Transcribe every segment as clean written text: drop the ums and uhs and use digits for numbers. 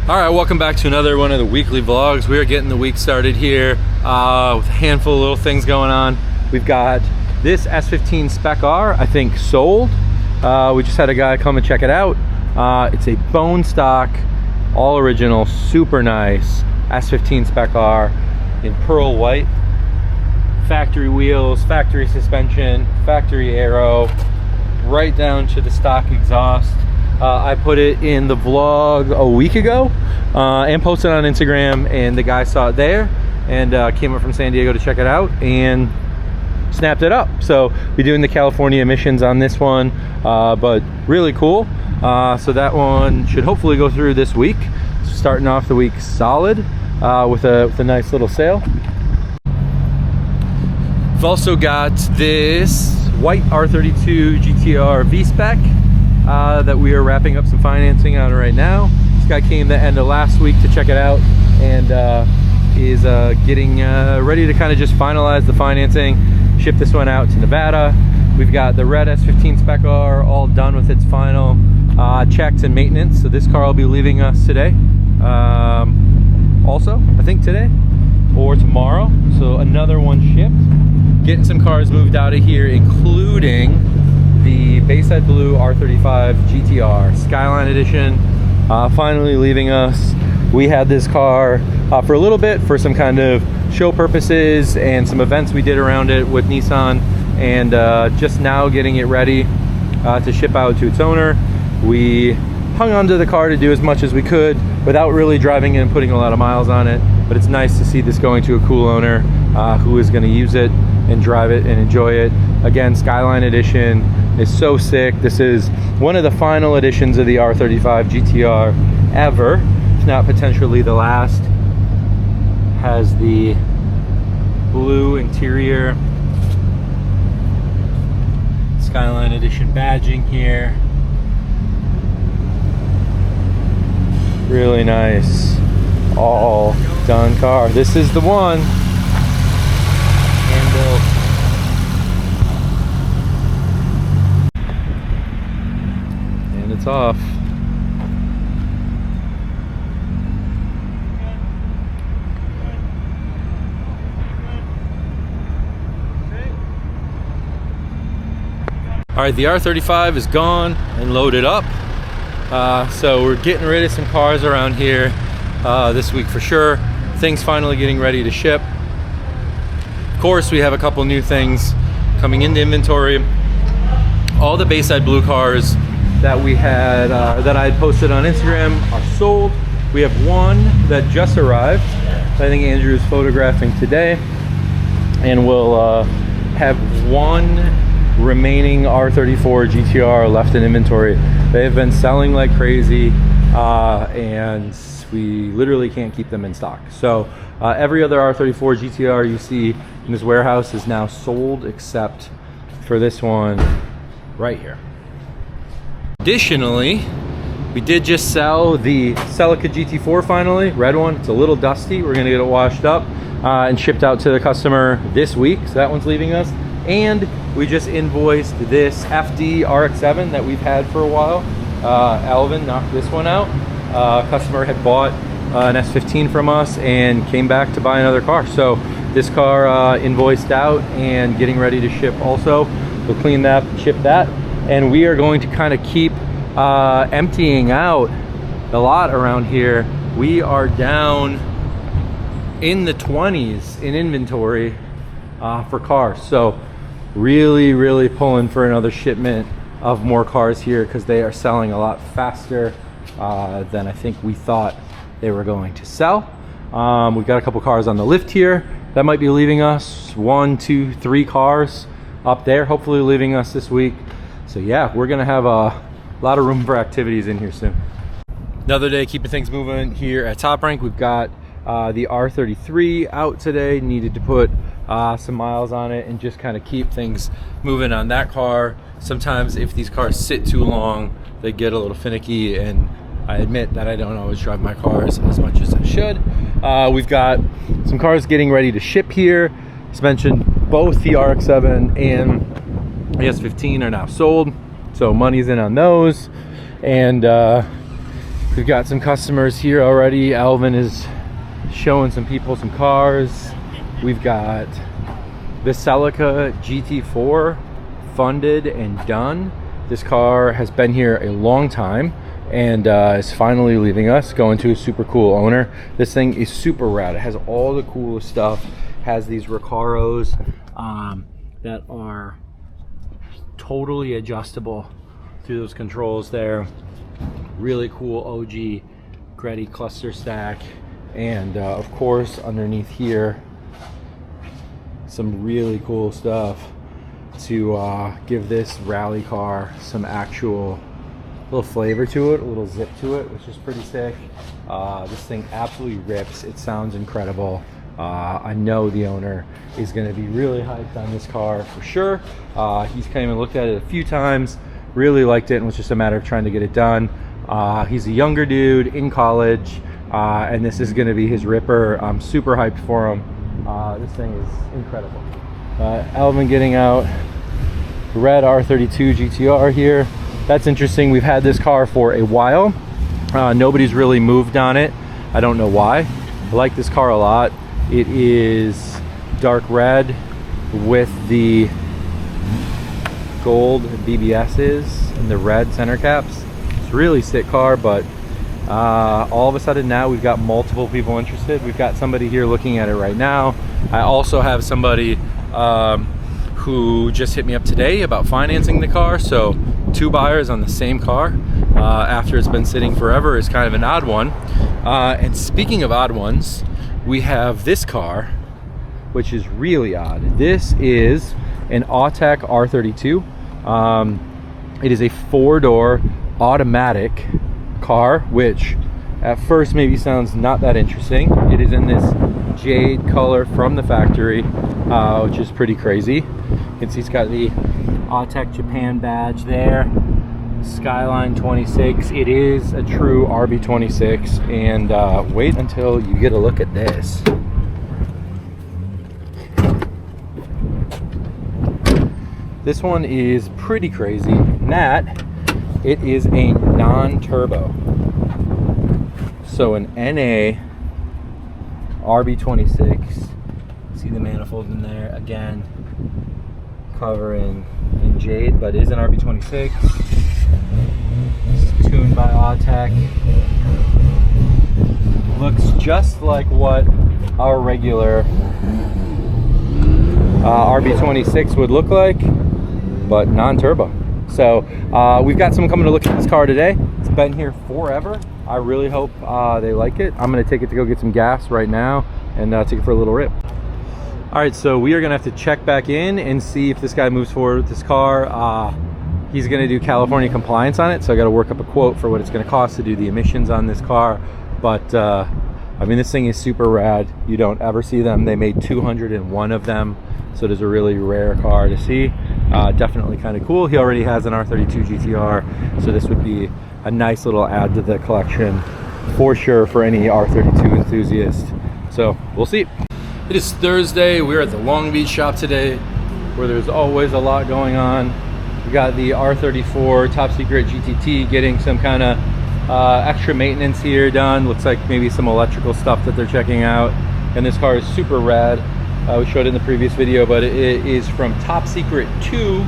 All right, welcome back to another one of the weekly vlogs. We are getting the week started here with a handful of little things going on. We've got this S15 Spec R, I think sold. We just had a guy come and check it out. It's a bone stock, all original, super nice S15 Spec R in pearl white. Factory wheels, factory suspension, factory aero, right down to the stock exhaust. I put it in the vlog a week ago and posted on Instagram, and the guy saw it there and came up from San Diego to check it out and snapped it up. So we're doing the California emissions on this one, but really cool. So that one should hopefully go through this week. Starting off the week solid with a nice little sale. We've also got this white R32 GT-R V-Spec that we are wrapping up some financing on right now. This guy came the end of last week to check it out and is getting ready to kind of just finalize the financing, ship this one out to Nevada. We've got the red S15 Spec R all done with its final checks and maintenance. So this car will be leaving us today. Also, I think today or tomorrow. So another one shipped. Getting some cars moved out of here, including the Bayside Blue R35 GT-R Skyline Edition, finally leaving us. We had this car for a little bit for some kind of show purposes and some events we did around it with Nissan, and just now getting it ready to ship out to its owner. We hung onto the car to do as much as we could without really driving it and putting a lot of miles on it, but it's nice to see this going to a cool owner who is going to use it and drive it and enjoy it. Again, Skyline Edition is so sick. This is one of the final editions of the R35 GT-R ever, if not potentially the last. Has the blue interior, Skyline Edition badging here. Really nice, all done car. This is the one. Hand-built. And it's off. All right, the R35 is gone and loaded up. So we're getting rid of some cars around here this week for sure. Things finally getting ready to ship. Of course, we have a couple new things coming into inventory. All the Bayside Blue cars that we had, that I had posted on Instagram, are sold. We have one that just arrived. I think Andrew is photographing today, and we'll have one remaining R34 GT-R left in inventory. They have been selling like crazy, and we literally can't keep them in stock. So every other R34 GT-R you see in this warehouse is now sold except for this one right here. Additionally, we did just sell the Celica GT4 finally, red one. It's a little dusty. We're gonna get it washed up and shipped out to the customer this week. So that one's leaving us. And we just invoiced this FD RX-7 that we've had for a while. Alvin knocked this one out. Customer had bought an S15 from us and came back to buy another car. So this car invoiced out and getting ready to ship also. We'll clean that, ship that, and we are going to kind of keep emptying out the lot around here. We are down in the 20s in inventory for cars. So really pulling for another shipment of more cars here, because they are selling a lot faster than I think we thought they were going to sell. We've got a couple cars on the lift here that might be leaving us. 1, 2, 3 cars up there, hopefully leaving us this week. So yeah, we're gonna have a lot of room for activities in here soon. Another day keeping things moving here at Top Rank. We've got the R33 out today. Needed to put some miles on it and just kind of keep things moving on that car. Sometimes if these cars sit too long, they get a little finicky, and I admit that I don't always drive my cars as much as I should. We've got some cars getting ready to ship here. As mentioned, both the RX-7 and the S15 are now sold, so money's in on those. And We've got some customers here already. Alvin is showing some people some cars. We've got the Celica GT4 funded and done. This car has been here a long time and is finally leaving us, going to a super cool owner. This thing is super rad. It has all the coolest stuff. Has these Recaros that are totally adjustable through those controls there. Really cool OG Greddy cluster stack, and of course underneath here some really cool stuff to give this rally car some actual little flavor to it, a little zip to it, which is pretty sick. This thing absolutely rips. It sounds incredible. I know the owner is going to be really hyped on this car for sure. He's came and looked at it a few times, really liked it, and it was just a matter of trying to get it done. He's a younger dude in college, and this is going to be his ripper. I'm super hyped for him. This thing is incredible. Alvin getting out the red R32 GT-R here. That's interesting. We've had this car for a while. Nobody's really moved on it. I don't know why. I like this car a lot. It is dark red with the gold BBSs and the red center caps. It's a really sick car, but all of a sudden now we've got multiple people interested. We've got somebody here looking at it right now. I also have somebody who just hit me up today about financing the car. So 2 buyers on the same car after it's been sitting forever is kind of an odd one. And speaking of odd ones, we have this car, which is really odd. This is an Autech R32. It is a 4-door automatic car, which at first maybe sounds not that interesting. It is in this jade color from the factory, which is pretty crazy. You can see it's got the Autech Japan badge there. Skyline 26. It is a true RB26, and wait until you get a look at this. This one is pretty crazy. That it is a non-turbo, so an NA RB26. See the manifold in there again, covering in jade, but is an RB26. It's tuned by Autech. Looks just like what our regular RB26 would look like, but non-turbo. So we've got someone coming to look at this car today. It's been here forever. I really hope they like it. I'm going to take it to go get some gas right now and take it for a little rip. All right, so we are going to have to check back in and see if this guy moves forward with this car. He's going to do California compliance on it, so I got to work up a quote for what it's going to cost to do the emissions on this car. But I mean, this thing is super rad. You don't ever see them. They made 201 of them, so it is a really rare car to see. Definitely kind of cool. He already has an R32 GT-R, so this would be a nice little add to the collection for sure for any R32 enthusiast. So we'll see. It is Thursday. We're at the Long Beach shop today, where there's always a lot going on. We got the R34 Top Secret GTT getting some kind of extra maintenance here done. Looks like maybe some electrical stuff that they're checking out. And this car is super rad. We showed it in the previous video, but it is from Top Secret 2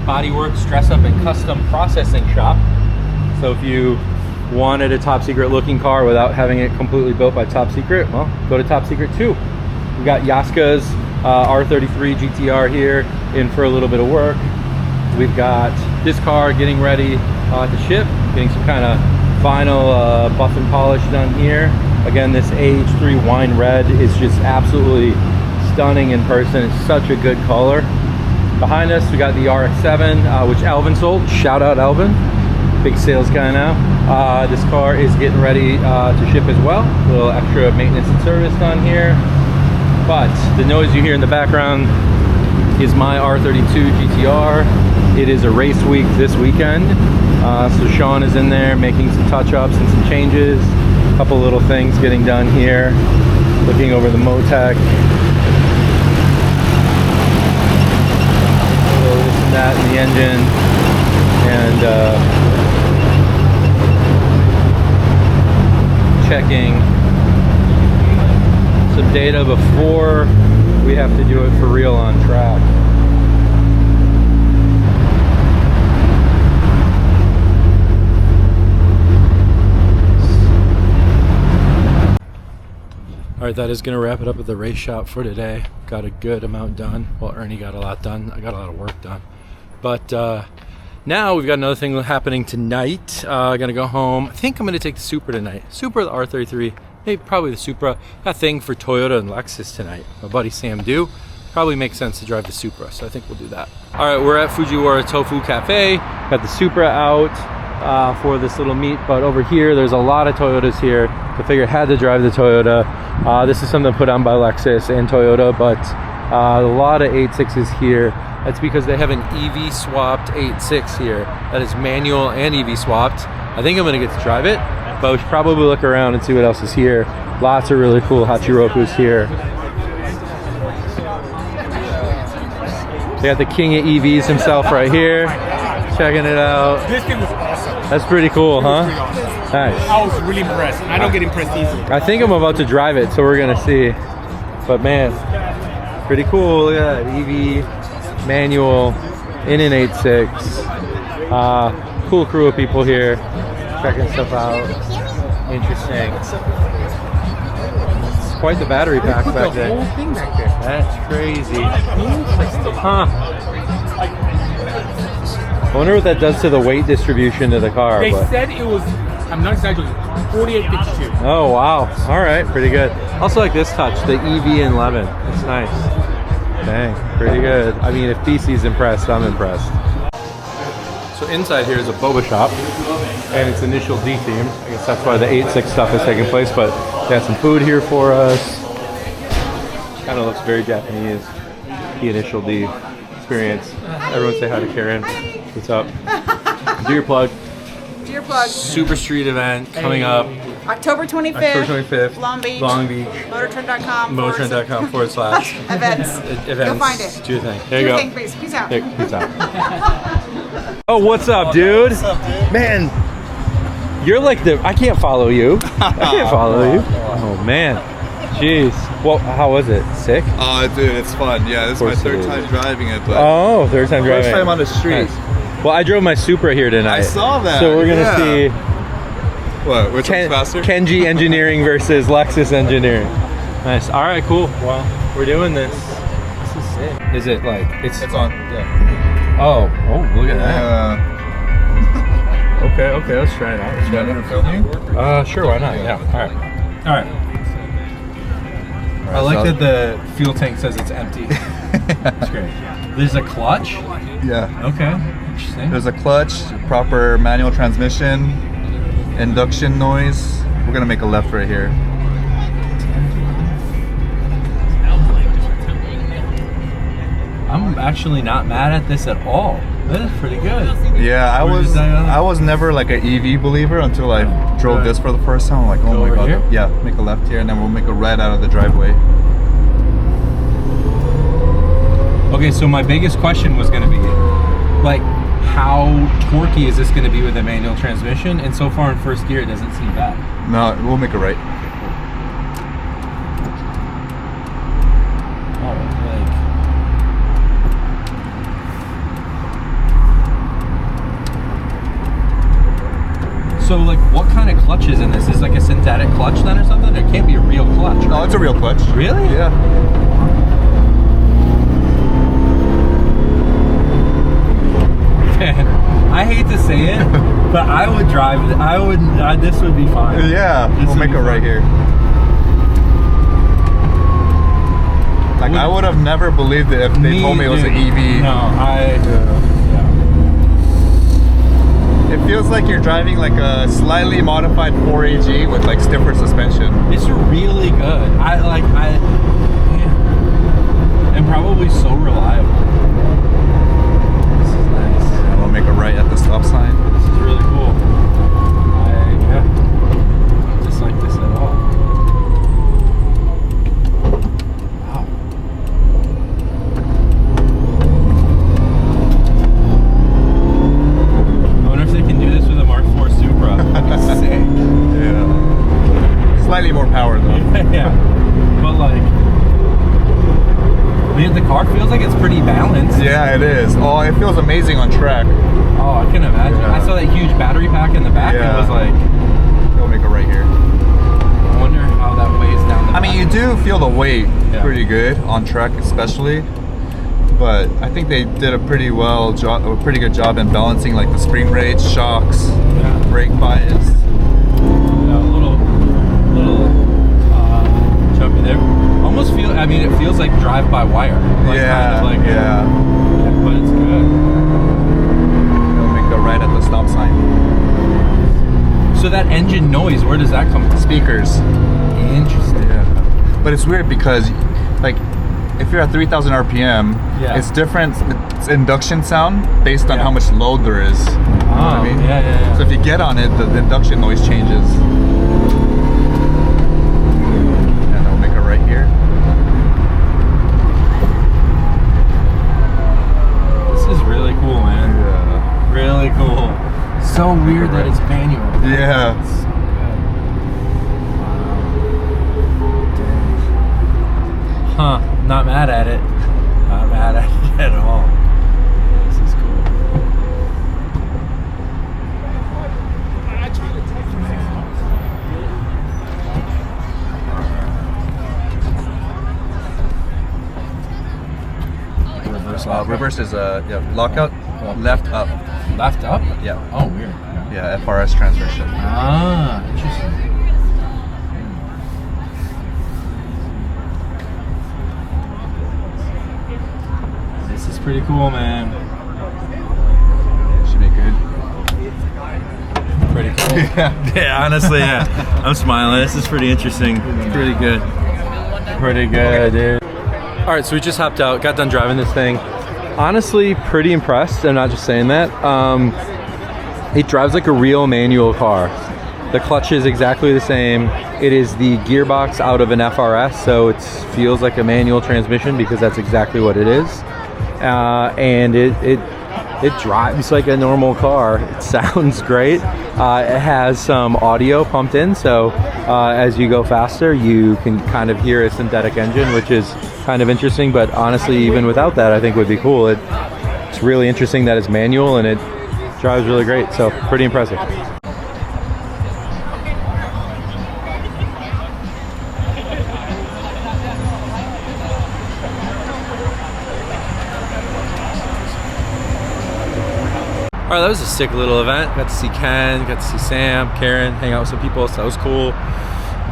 Bodyworks Dress Up and Custom Processing Shop. So if you wanted a top secret looking car without having it completely built by Top Secret, well, go to Top Secret 2. We got Yaska's R33 GT-R here in for a little bit of work. We've got this car getting ready to ship, getting some kind of final buff and polish done here. Again, this AH3 wine red is just absolutely stunning in person. It's such a good color. Behind us, we got the RX-7, which Alvin sold. Shout out Alvin, big sales guy now. This car is getting ready to ship as well. A little extra maintenance and service done here. But the noise you hear in the background is my R32 GT-R. It is a race week this weekend. So Sean is in there making some touch-ups and some changes. A couple little things getting done here. Looking over the Motec. A little this and that in the engine. And checking some data before we have to do it for real on track. All right, that is gonna wrap it up at the race shop for today. Got a good amount done. Well, Ernie got a lot done. I got a lot of work done. But now we've got another thing happening tonight. Gonna go home. I think I'm gonna take the Supra tonight. Supra, the R33, maybe probably the Supra. Got a thing for Toyota and Lexus tonight. My buddy Sam do. Probably makes sense to drive the Supra, so I think we'll do that. All right, we're at Fujiwara Tofu Cafe. Got the Supra out for this little meet, but over here there's a lot of Toyotas here. So I figured I had to drive the Toyota. This is something put on by Lexus and Toyota, but a lot of 8.6s here. That's because they have an EV swapped 8.6 here that is manual and EV swapped. I think I'm gonna get to drive it, but we should probably look around and see what else is here. Lots of really cool Hachirokus here. They got the king of EVs himself right here, checking it out. This thing was awesome. That's pretty cool, huh? Pretty awesome. Nice. I was really impressed. I don't get impressed easily. I think I'm about to drive it, so we're gonna see. But man, pretty cool. Look at that, EV, manual, in an 8.6. Cool crew of people here, checking stuff out. Interesting. It's quite the battery pack back there. The whole thing back there. That's crazy. Interesting. Huh. I wonder what that does to the weight distribution of the car. They but. said it was, I'm not exaggerating, 4852. Oh wow, all right, pretty good. Also like this touch, the EV11, it's nice. Dang, pretty good. I mean, if BC's impressed, I'm impressed. So inside here is a boba shop, and it's initial D themed. I guess that's why the 8.6 stuff is taking place, but they have some food here for us. Kind of looks very Japanese, the initial D experience. Everyone say hi to Karen. What's up? Do your plug. Do your plug. Super Street event coming up. October 25th. October 25th. Long Beach. Long Beach. Motortrend.com. Motortrend.com/events. Events. Go find it. Do your thing. There you Do go. your thing, please. Peace out. Hey, peace out. Oh, what's up, dude? What's up, dude? Man, you're like the. I can't follow you. I can't follow you. Oh man. Jeez. Well, how was it? Sick? Dude, it's fun. Yeah, this is my third time driving it, but Oh, third time driving. first time on the street. Nice. Well, I drove my Supra here tonight. I saw that. So we're gonna see What? Which one's faster? Kenji Engineering versus Lexus Engineering. Nice. All right, cool. Well, we're doing this. This is sick. Is it like It's on. Yeah. Oh, look at that. Yeah. Okay, let's try it out. Let's try it You want to film you? out. Sure, why not? Yeah. All right. I like that the fuel tank says it's empty. That's great. There's a clutch. Yeah. Okay. Interesting. There's a clutch, proper manual transmission, induction noise. We're gonna make a left right here. I'm actually not mad at this at all. This is pretty good. Yeah, I was never like an EV believer until I drove this for the first time. I'm like, oh Go my over god. here? Yeah, make a left here, and then we'll make a right out of the driveway. Okay, so my biggest question was going to be, like, how torquey is this going to be with a manual transmission? And so far in first gear, it doesn't seem bad. No, we'll make a right. So, like, what kind of clutch is in this? Is it like a synthetic clutch then or something? It can't be a real clutch, right? No, it's a real clutch. Really? Yeah. I hate to say it, but I would drive. This would be fine. Yeah, we'll make a right here. Like, I would have never believed it if they told me it was an EV. No, It feels like you're driving like a slightly modified 4AG with like stiffer suspension. It's really good. And probably so reliable. This is nice. And we'll make a right at the stop sign. This is really cool. I don't dislike this at all. Wow. I wonder if they can do this with a Mark IV Supra. That'd be sick. Yeah. power though. Yeah, but like, man, the car feels like it's pretty balanced. Yeah, it is. Oh, it feels amazing on track. Oh, I can imagine. Yeah. I saw that huge battery pack in the back and Yeah. was like, It'll make it right here. I wonder how that weighs down the I mean, you do feel the weight Yeah. pretty good on track, especially. But I think they did a pretty good job in balancing like the spring rates, shocks, Yeah. brake bias. A little jumpy there. Almost feel, I mean, it feels like drive-by-wire. Like, Yeah, kind of like, yeah. But it's good. It'll make the right at the stop sign. So that engine noise, where does that come from? Speakers. Interesting. Yeah. But it's weird because, like, if you're at 3,000 RPM, Yeah. it's different. It's induction sound based on Yeah. how much load there is. You know what I mean? Yeah. So if you get on it, the induction noise changes. And I'll make it right here. This is really cool, man. Yeah. Really cool. So weird that it's manual. Yeah. It's so good. Wow. Huh. Not mad at it. Not mad at it at all. This is cool. Reverse is lockout, left up. Left up? Yeah. Oh, weird. Yeah, FRS transmission. Ah, interesting. This is pretty cool, man. Should be good. Pretty cool. Yeah, honestly, yeah. I'm smiling. This is pretty interesting. It's pretty good. Pretty good, dude. All right, so we just hopped out, got done driving this thing. Honestly, pretty impressed. I'm not just saying that. It drives like a real manual car. The clutch is exactly the same. It is the gearbox out of an FRS, so it feels like a manual transmission because that's exactly what it is. And it drives like a normal car. It sounds great. It has some audio pumped in, so as you go faster, you can kind of hear a synthetic engine, which is kind of interesting. But honestly, even without that, I think would be cool. It's really interesting that it's manual and it drives really great. So pretty impressive. All right, that was a sick little event. Got to see Ken, got to see Sam, Karen, hang out with some people, so that was cool.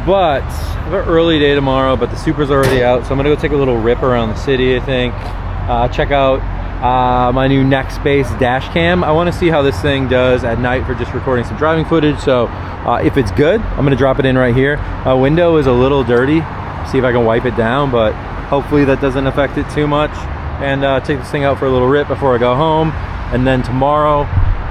But I have an early day tomorrow, but the Supra's already out, so I'm gonna go take a little rip around the city, I think. Check out my new Nextbase dash cam. I wanna see how this thing does at night for just recording some driving footage, so if it's good, I'm gonna drop it in right here. My window is a little dirty, see if I can wipe it down, but hopefully that doesn't affect it too much. And take this thing out for a little rip before I go home. And then tomorrow,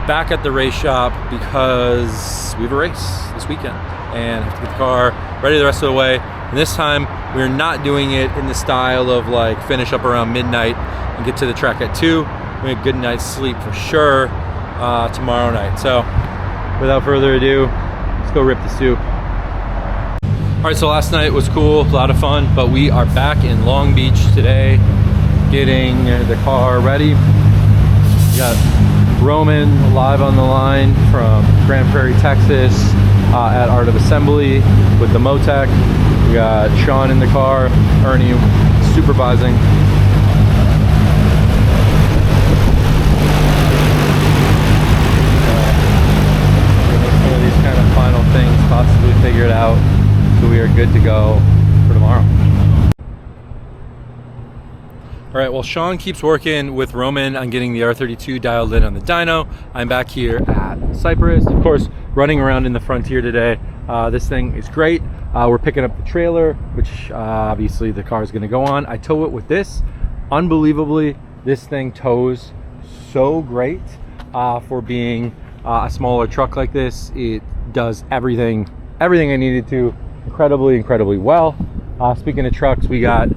back at the race shop because we have a race this weekend and I have to get the car ready the rest of the way. And this time, we're not doing it in the style of like finish up around midnight and get to the track at 2. We have a good night's sleep for sure tomorrow night. So without further ado, let's go rip the soup. All right, so last night was cool, a lot of fun, but we are back in Long Beach today, getting the car ready. We got Roman live on the line from Grand Prairie, Texas at Art of Assembly with the Motec. We got Sean in the car, Ernie supervising. Some of these kind of final things possibly figured out, so we are good to go for tomorrow. All right, well, Sean keeps working with Roman on getting the R32 dialed in on the dyno. I'm back here at Cypress, of course, running around in the Frontier today. This thing is great. We're picking up the trailer, which obviously the car is gonna go on. I tow it with this. Unbelievably, this thing tows so great for being a smaller truck like this. It does everything I needed to incredibly well. Speaking of trucks, we got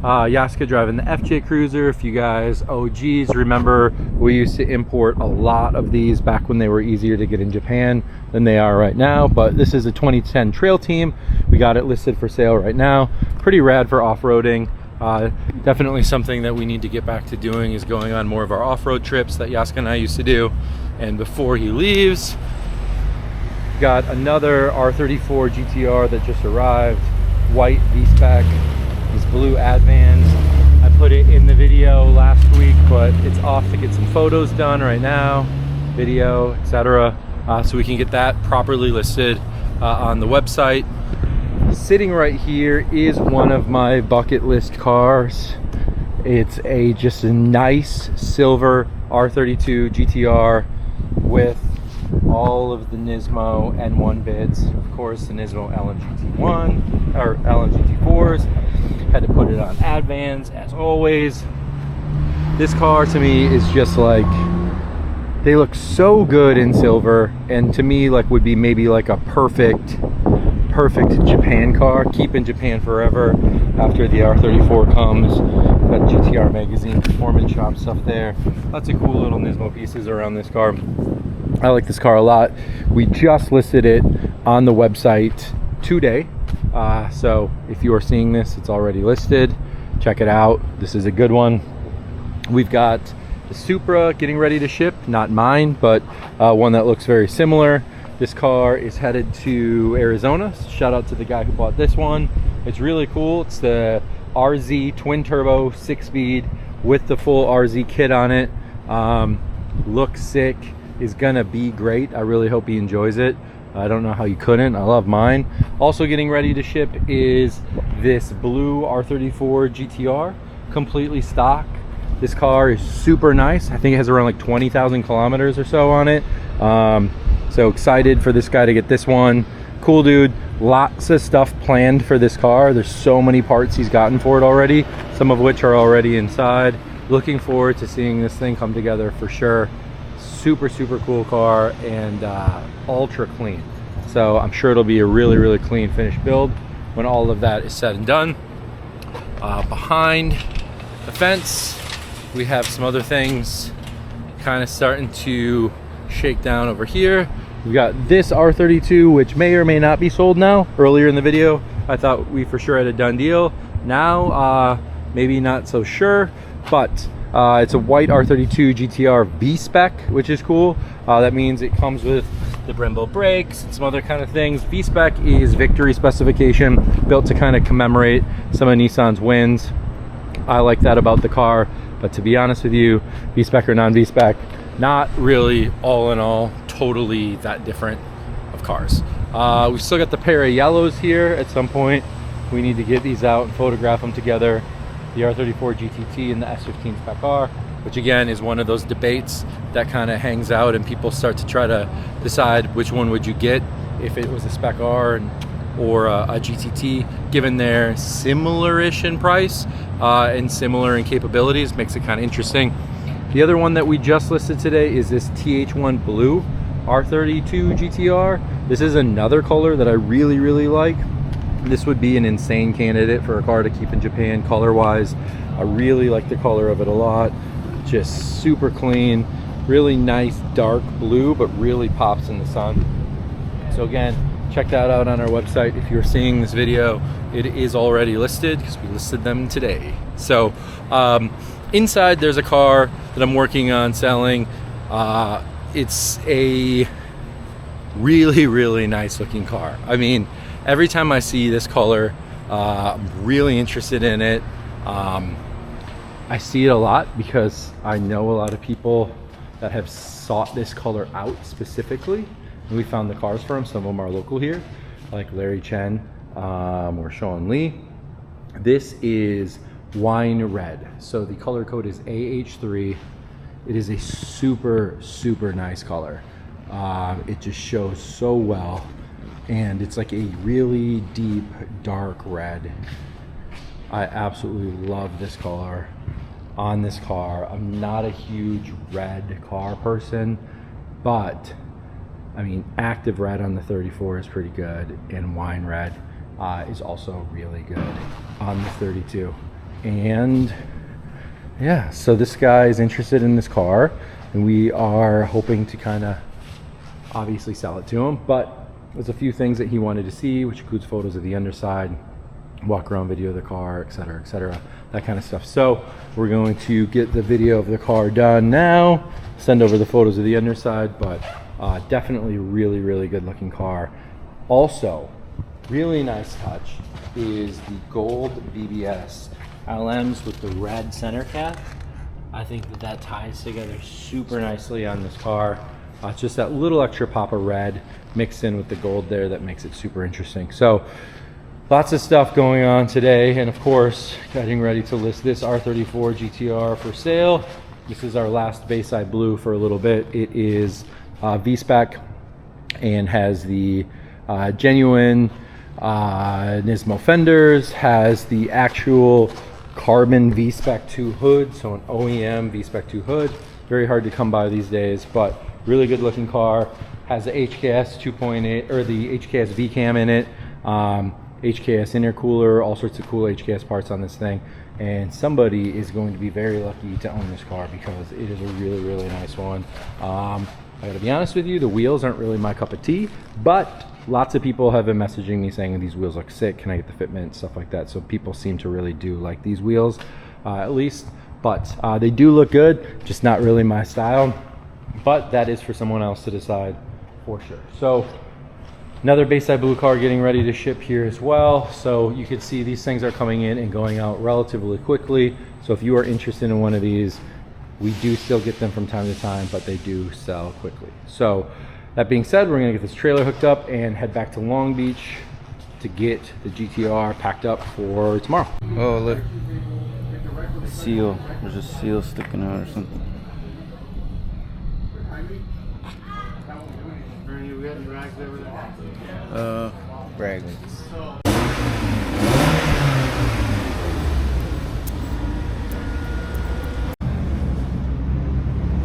Yaska driving the FJ Cruiser. If you guys OGs remember, we used to import a lot of these back when they were easier to get in Japan than they are right now. But this is a 2010 Trail Team. We got it listed for sale right now. Pretty rad for off-roading. Definitely something that we need to get back to doing is going on more of our off-road trips that Yaska and I used to do. And before he leaves, got another R34 GT-R that just arrived, white V-Spec. These blue Advans. I put it in the video last week, but it's off to get some photos done right now, video, etc. So we can get that properly listed on the website. Sitting right here is one of my bucket list cars. It's just a nice silver R32 GT-R with all of the Nismo N1 bits. Of course, the Nismo LMGT1 or LMGT4s. Had to put it on Advans as always. This car to me is just like, they look so good in silver, and to me like would be maybe like a perfect Japan car. Keep in Japan forever after the R34 comes. Got GTR magazine, performance shop stuff there. Lots of cool little Nismo pieces around this car. I like this car a lot. We just listed it on the website today. So if you are seeing this, it's already listed. Check it out. This is a good one. We've got the Supra getting ready to ship, not mine, but one that looks very similar. This car is headed to Arizona. Shout out to the guy who bought this one. It's really cool. It's the RZ twin turbo 6-speed with the full RZ kit on it. Looks sick, is gonna be great. I really hope he enjoys it. I don't know how you couldn't. I love mine. Also getting ready to ship is this blue R34 GT-R, completely stock. This car is super nice. I think it has around like 20,000 kilometers or so on it. So excited for this guy to get this one. Cool dude. Lots of stuff planned for this car. There's so many parts he's gotten for it already, some of which are already inside. Looking forward to seeing this thing come together for sure. Super cool car, and ultra clean. So I'm sure it'll be a really clean finished build when all of that is said and done. Behind the fence, we have some other things kind of starting to shake down over here. We got this R32, which may or may not be sold now. Earlier in the video, I thought we for sure had a done deal. Now, maybe not so sure, but it's a white R32 GT-R V-Spec, which is cool. That means it comes with the Brembo brakes and some other kind of things. V-Spec is victory specification, built to kind of commemorate some of Nissan's wins. I like that about the car, but to be honest with you, V-Spec or non-V-Spec, not really all in all totally that different of cars. We've still got the pair of yellows here. At some point we need to get these out and photograph them together. The R34 GTT and the S15 Spec R, which again is one of those debates that kind of hangs out and people start to try to decide which one would you get if it was a Spec R or a GTT, given they're similar-ish in price and similar in capabilities. Makes it kind of interesting. The other one that we just listed today is this TH1 Blue R32 GT-R. This is another color that I really like. This would be an insane candidate for a car to keep in Japan color-wise. I really like the color of it a lot. Just super clean, really nice dark blue, but really pops in the sun. So again, check that out on our website. If you're seeing this video, it is already listed because we listed them today. So inside there's a car that I'm working on selling. It's a really nice looking car. I mean, every time I see this color, I'm really interested in it. I see it a lot because I know a lot of people that have sought this color out specifically, and we found the cars for them. Some of them are local here, like Larry Chen or Sean Lee. This is wine red, so the color code is AH3. It is a super nice color. It just shows so well, and it's like a really deep dark red. I absolutely love this color on this car. I'm not a huge red car person, but I mean, active red on the 34 is pretty good, and wine red is also really good on the 32. And yeah, so this guy is interested in this car, and we are hoping to kind of obviously sell it to him, but there's a few things that he wanted to see, which includes photos of the underside, walk around video of the car, etc., that kind of stuff. So we're going to get the video of the car done now, send over the photos of the underside, but definitely really good looking car. Also, really nice touch is the gold BBS LMs with the red center cap. I think that ties together super nicely on this car. It's just that little extra pop of red mixed in with the gold there that makes it super interesting. So lots of stuff going on today, and of course getting ready to list this R34 GT-R for sale. This is our last Bayside Blue for a little bit. It is V-Spec and has the genuine Nismo fenders, has the actual carbon V-Spec 2 hood, so an OEM V-Spec 2 hood. Very hard to come by these days, but really good looking car. Has the HKS 2.8 or the HKS V-Cam in it, HKS intercooler, all sorts of cool HKS parts on this thing. And somebody is going to be very lucky to own this car because it is a really nice one. I gotta be honest with you, the wheels aren't really my cup of tea, but lots of people have been messaging me saying these wheels look sick, can I get the fitment, stuff like that. So people seem to really do like these wheels, at least. But they do look good, just not really my style. But that is for someone else to decide for sure. So another Bayside Blue car getting ready to ship here as well. So you can see these things are coming in and going out relatively quickly. So if you are interested in one of these, we do still get them from time to time, but they do sell quickly. So that being said, we're gonna get this trailer hooked up and head back to Long Beach to get the GT-R packed up for tomorrow. Oh, look. A seal. There's a seal sticking out or something. Fragments.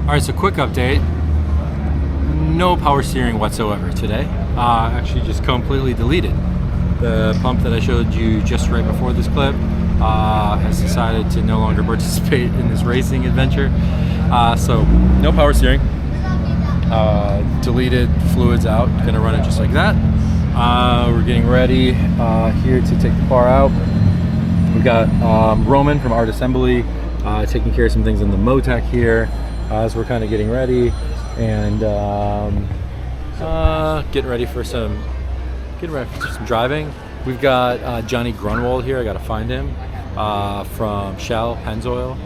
All right, so quick update. No power steering whatsoever today. Actually just completely deleted. The pump that I showed you just right before this clip has decided to no longer participate in this racing adventure. So no power steering. Deleted fluids out, gonna run it just like that. We're getting ready here to take the car out. We've got Roman from Art Assembly taking care of some things in the Motec here as we're kind of getting ready and getting ready for some driving. We've got Johnny Grunwald here. I gotta find him from Shell Pennzoil,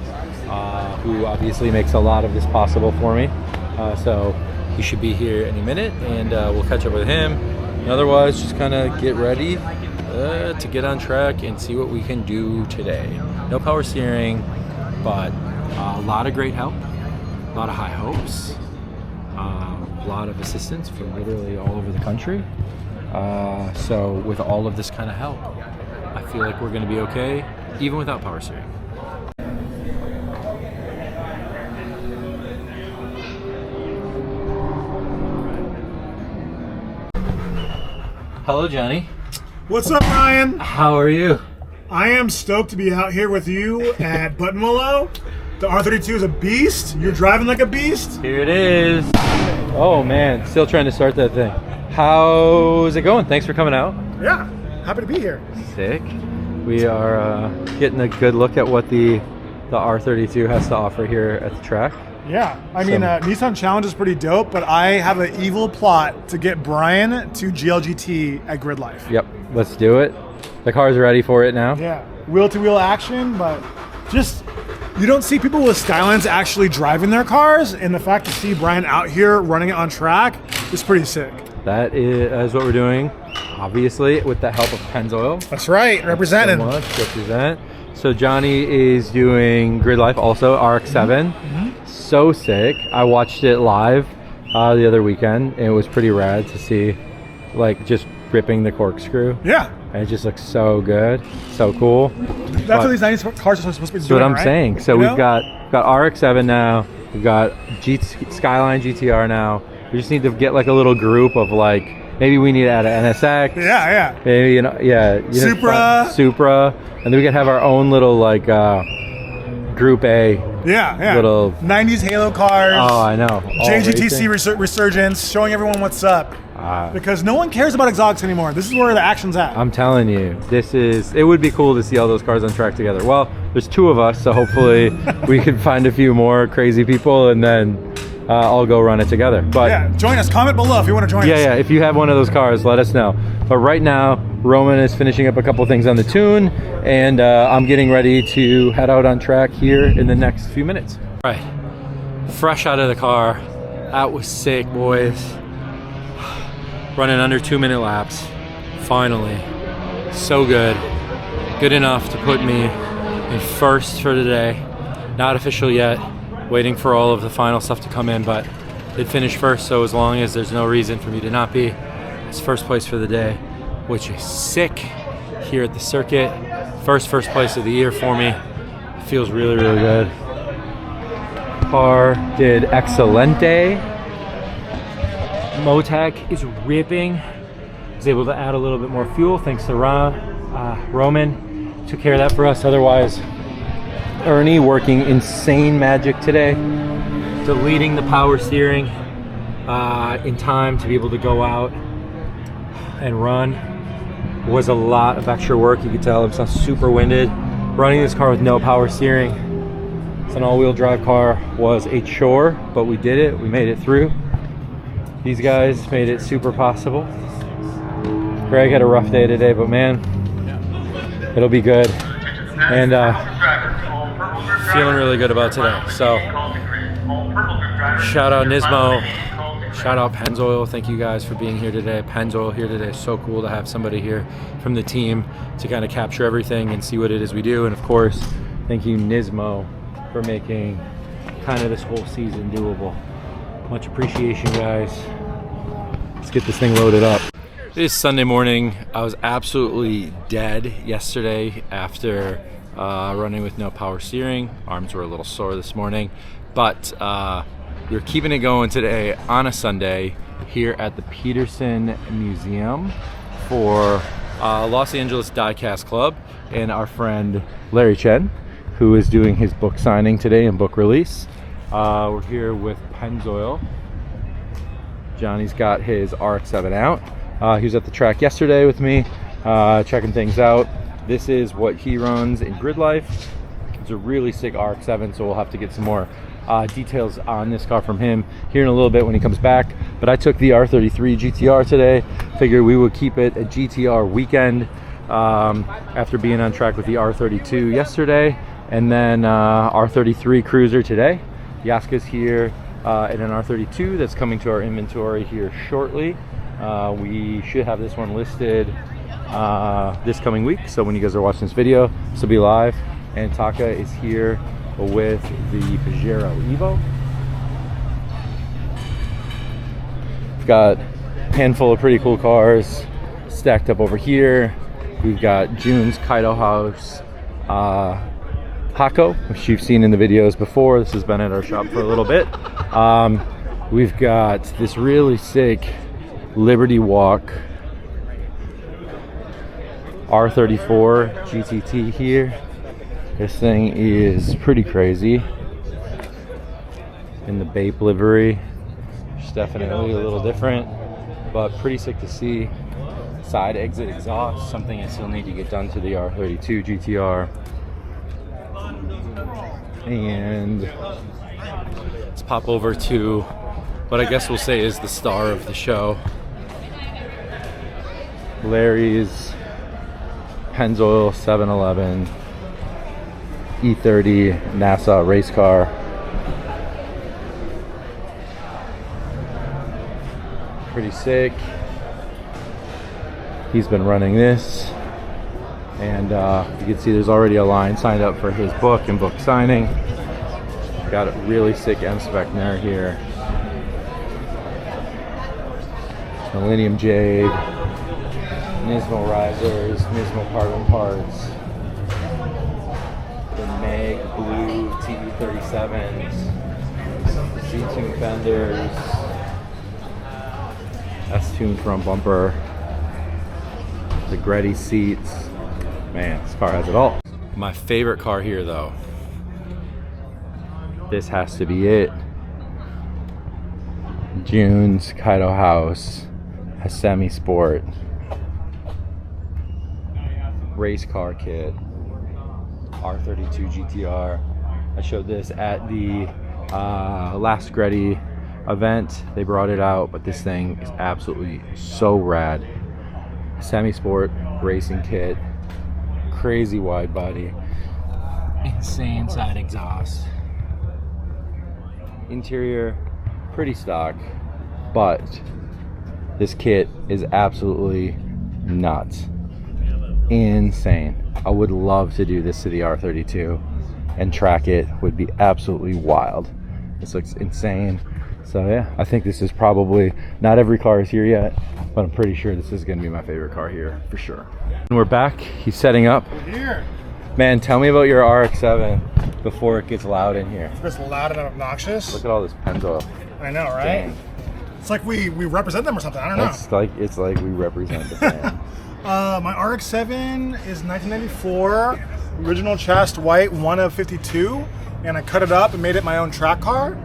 who obviously makes a lot of this possible for me. So he should be here any minute, and we'll catch up with him. And otherwise, just kind of get ready to get on track and see what we can do today. No power steering, but a lot of great help, a lot of high hopes, a lot of assistance from literally all over the country. So with all of this kind of help, I feel like we're going to be okay, even without power steering. Hello, Johnny. What's up, Ryan? How are you? I am stoked to be out here with you at Buttonwillow. The R32 is a beast. You're driving like a beast. Here it is. Oh man, still trying to start that thing. How's it going? Thanks for coming out. Yeah, happy to be here. Sick. We are getting a good look at what the R32 has to offer here at the track. Yeah, I mean, Nissan Challenge is pretty dope, but I have an evil plot to get Brian to GLGT at Grid Life. Yep, let's do it. The car's ready for it now. Yeah, wheel-to-wheel action, but just, you don't see people with Skylines actually driving their cars, and the fact to see Brian out here running it on track is pretty sick. That is what we're doing, obviously, with the help of Pennzoil. That's right, representing. So much, represent. So Johnny is doing Grid Life, also RX-7. So sick. I watched it live the other weekend, and it was pretty rad to see, like, just ripping the corkscrew. Yeah. And it just looks so good, so cool. That's what these 90s cars are supposed to be doing, That's what I'm right? saying. So You we've know? got RX-7 now. We've got Skyline GT-R now. We just need to get like a little group of like Maybe we need to add an NSX. Yeah. Maybe, you know, Supra. And then we could have our own little, like, Group A. Yeah. Little 90s Halo cars. Oh, I know. JGTC resurgence, showing everyone what's up. Because no one cares about exotics anymore. This is where the action's at. I'm telling you, it would be cool to see all those cars on track together. Well, there's 2 of us, so hopefully we can find a few more crazy people and then I'll go run it together. But yeah, join us. Comment below if you want to join us. Yeah, if you have one of those cars, let us know. But right now, Roman is finishing up a couple things on the tune, and I'm getting ready to head out on track here in the next few minutes. All right, fresh out of the car. That was sick, boys. Running under 2-minute laps, finally. So good. Good enough to put me in first for the day. Not official yet. Waiting for all of the final stuff to come in, but did finish first, so as long as there's no reason for me to not be, it's first place for the day, which is sick here at the circuit. First place of the year for me. It feels really, really good. Car did excelente. Motec is ripping. Was able to add a little bit more fuel thanks to Roman. Took care of that for us. Otherwise, Ernie working insane magic today, deleting the power steering in time to be able to go out and run. Was a lot of extra work. You could tell I'm super winded. Running this car with no power steering. It's an all-wheel drive car. Was a chore, but we did it. We made it through. These guys made it super possible. Greg had a rough day today, but man, it'll be good. And feeling really good about today. So shout out Nismo, shout out Pennzoil. Thank you guys for being here today. Pennzoil here today. So cool to have somebody here from the team to kind of capture everything and see what it is we do. And of course, thank you Nismo for making kind of this whole season doable. Much appreciation, guys. Let's get this thing loaded up. It is Sunday morning. I was absolutely dead yesterday after running with no power steering. Arms were a little sore this morning, but we're keeping it going today on a Sunday here at the Petersen Museum for Los Angeles Diecast Club and our friend Larry Chen, who is doing his book signing today and book release. We're here with Pennzoil. Johnny's got his RX-7 out. He was at the track yesterday with me, checking things out. This is what he runs in grid life. It's a really sick RX-7, so we'll have to get some more details on this car from him here in a little bit when he comes back. But I took the R33 GT-R today. Figured we would keep it a GT-R weekend after being on track with the R32 yesterday, and then R33 Cruiser today. Yaska's here in an R32 that's coming to our inventory here shortly. We should have this one listed this coming week, so when you guys are watching this video, this will be live. And Taka is here with the Pajero Evo. We've got a handful of pretty cool cars stacked up over here. We've got June's Kaido House Hako, which you've seen in the videos before. This has been at our shop for a little bit. We've got this really sick Liberty Walk R34 GTT here. This thing is pretty crazy in the Bape livery. It's definitely a little different, but pretty sick to see. Side exit exhaust, something I still need to get done to the R32 GT-R. And let's pop over to what I guess we'll say is the star of the show, Larry's Pennzoil 711 E30 NASA race car. Pretty sick. He's been running this, and you can see there's already a line signed up for his book and book signing. Got a really sick M-Spec mirror here. Millennium Jade, Nismo risers, Nismo carbon parts, the Mag Blue TE37s, Z-Tune fenders, S-tuned front bumper, the Greddy seats. Man, this car has it all. My favorite car here though, this has to be it. June's Kaido House, a semi-sport race car kit, R32 GT-R. I showed this at the last Greddy event. They brought it out, but this thing is absolutely so rad. Semi-sport racing kit, crazy wide body, insane side exhaust. Interior, pretty stock, but this kit is absolutely nuts. Insane. I would love to do this to the R32 and track it. Would be absolutely wild. This looks insane. So yeah, I think this is probably, not every car is here yet, but I'm pretty sure this is gonna be my favorite car here for sure. And we're back, he's setting up. We're here. Man, tell me about your RX-7 before it gets loud in here. It's loud and obnoxious. Look at all this Pennzoil. I know, right? Dang. It's like we represent them or something. I don't know. It's like we represent the fan. My RX-7 is 1994, original chased white, 1 of 52, and I cut it up and made it my own track car.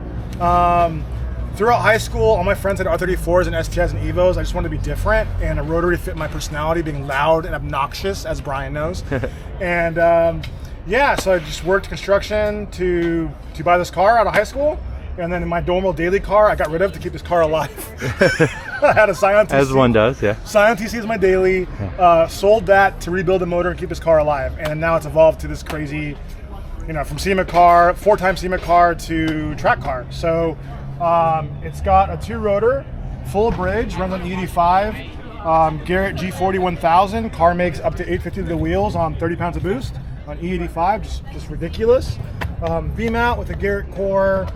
Throughout high school, all my friends had R34s and STIs and Evos. I just wanted to be different, and a rotary fit my personality, being loud and obnoxious, as Brian knows. And yeah, so I just worked construction to buy this car out of high school. And then in my normal daily car, I got rid of to keep this car alive. I had a Scion TC. As one does, yeah. Scion TC is my daily. Sold that to rebuild the motor and keep this car alive. And now it's evolved to this crazy, you know, from SEMA car, 4-time SEMA car to track car. So it's got a 2-rotor, full bridge, runs on E85. Garrett G40 1000. Car makes up to 850 to the wheels on 30 pounds of boost on E85. Just ridiculous. V-mount with a Garrett core.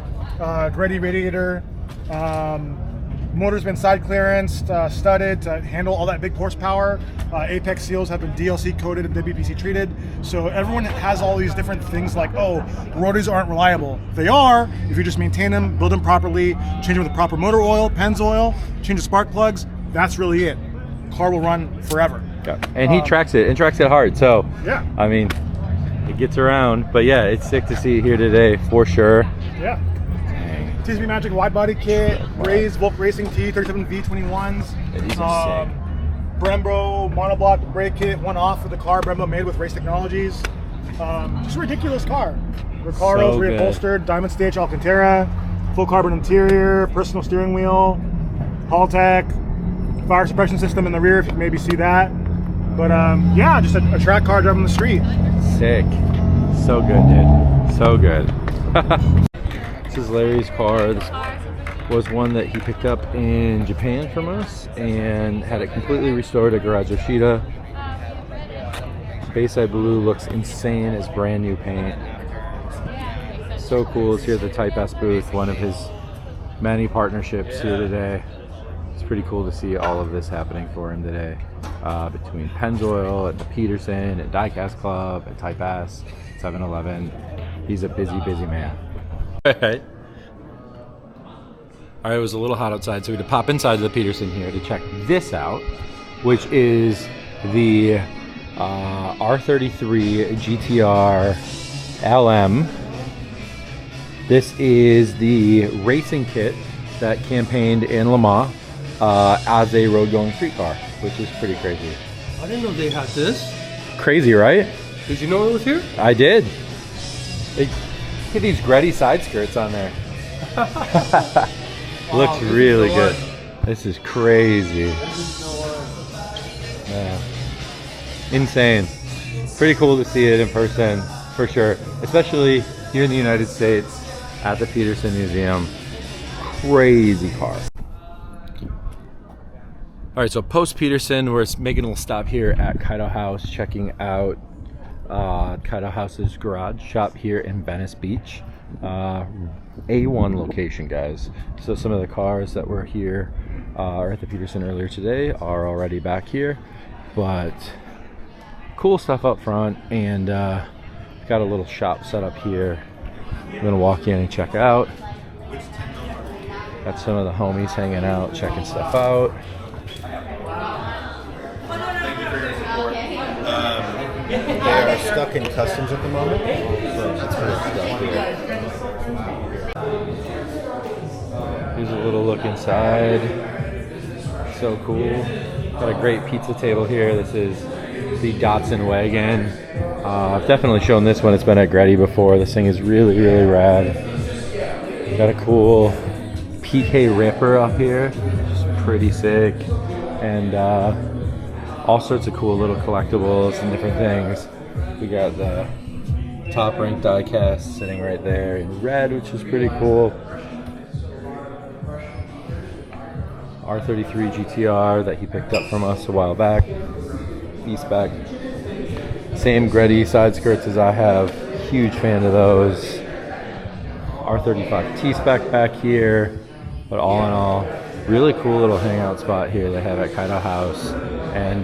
Greddy radiator, motor's been side clearanced, studded to handle all that big horsepower. Apex seals have been DLC coated and WPC treated. So everyone has all these different things like, oh, rotors aren't reliable. They are, if you just maintain them, build them properly, change them with the proper motor oil, Pennzoil, change the spark plugs, that's really it. Car will run forever. Yeah. And he tracks it, and tracks it hard. So, yeah. I mean, it gets around. But yeah, it's sick to see it here today, for sure. Yeah. TSB Magic wide body kit, raised Volk Racing T37 V21s. Yeah, these are sick. Brembo monoblock brake kit, one off for the car. Brembo made with Race Technologies. Just a ridiculous car. Ricardo's so reupholstered, Diamond Stage Alcantara, full carbon interior, personal steering wheel, Haltech, fire suppression system in the rear if you can maybe see that. But yeah, just a track car driving the street. Sick. So good, dude. So good. This is Larry's car. This was one that he picked up in Japan from us and had it completely restored at Garage Yoshida. Bayside Blue looks insane as brand new paint. So cool. It's here at the Type S booth, one of his many partnerships here today. It's pretty cool to see all of this happening for him today. Between Pennzoil and the Petersen and Diecast Club and Type S, 7-Eleven. He's a busy, busy man. Alright, it was a little hot outside, so we had to pop inside the Petersen here to check this out, which is the R33 GT-R LM. This is the racing kit that campaigned in Le Mans as a road-going street car, which is pretty crazy. I didn't know they had this. Crazy, right? Did you know it was here? I did. Look at these Greddy side skirts on there. Looks really good. This is crazy. Man. Insane. Pretty cool to see it in person, for sure. Especially here in the United States at the Petersen Museum. Crazy car. All right, so post Petersen, we're making a little stop here at Kaido House, checking out Kaido House's garage shop here in Venice Beach. A1 location, guys. So some of the cars that were here or at the Petersen earlier today are already back here, but cool stuff up front, and got a little shop set up here. I'm gonna walk in and check out. Got some of the homies hanging out, checking stuff out. They are stuck in customs at the moment, so that's where it's stuck here. Here's a little look inside. So cool. Got a great pizza table here. This is the Datsun wagon. I've definitely shown this when it's been at Gretty before. This thing is really, really rad. Got a cool PK Ripper up here, just pretty sick, and all sorts of cool little collectibles and different things. We got the top ranked diecast sitting right there in red, which is pretty cool. R32 GT-R that he picked up from us a while back. E-spec. Same Gretty side skirts as I have. Huge fan of those. R35 T-spec back here. But all in all, really cool little hangout spot here they have at Kaido House. And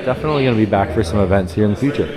definitely going to be back for some events here in the future.